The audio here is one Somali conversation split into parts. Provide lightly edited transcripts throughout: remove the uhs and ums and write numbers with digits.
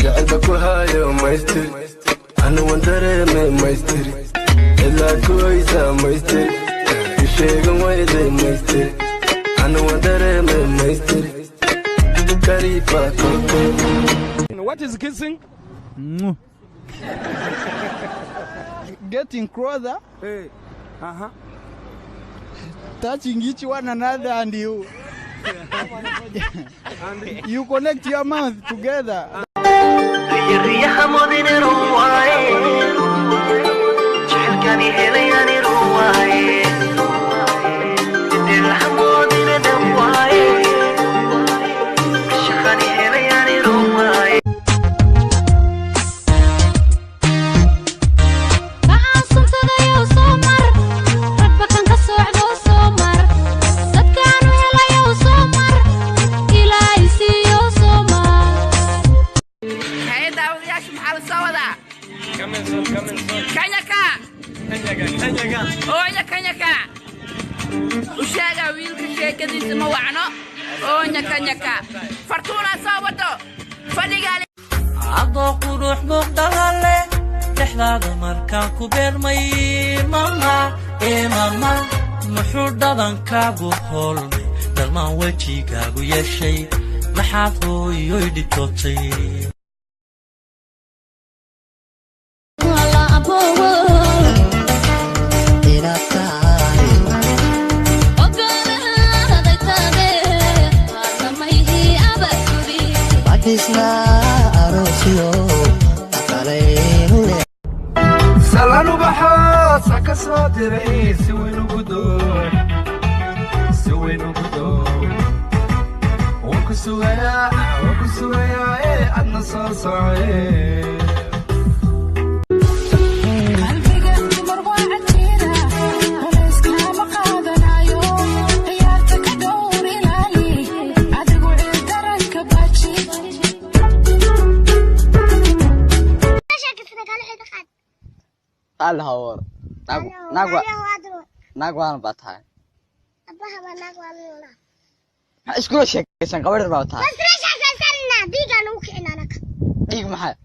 قلبك وهاي ما يستري أنا وندري ما يستري إلا كويسة ما يستري الشيء ما يدري ما يستري أنا وندري ما يستري كريبة What is kissing? Getting closer. Hey. Touching each one another and you you connect your mouth together. Kanyaka ushaga wiilka sheekadiisa ma wacno oo nyaka fartuuna sawado fadhigaale ado qurux muqdalaale dhexdaada markaan ku beermay mama mama muxuu dhadankaagu holmay dhalmaan wejigaagu yeeshay maxaad hooyoy dhibtootay سلام بحاس كصادري سوينو قدور وكسويا إيه أنا صاصعي الهور ناقوان باتها أباها ناقوان لا اسكو شيكسن قبر باتها بس ليش أسألنا ديجا نوكينا لك ديق محل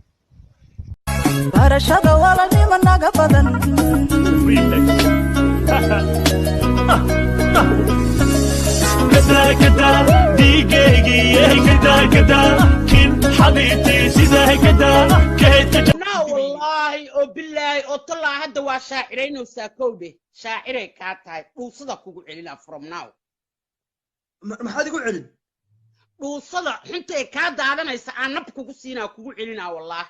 barashada walaalnimo naga badan كذا دقيقي كذا كن حبيبتي سيده كذا كهت لا والله وبالله وطلع هذا وشاعرين وساكودي شاعري كاتاي وصدا كوغو علينا from now ما حد يقول علم وصدا حنتي كا دادنيسا aan nab kugu siinaa kugu celinaa wallahi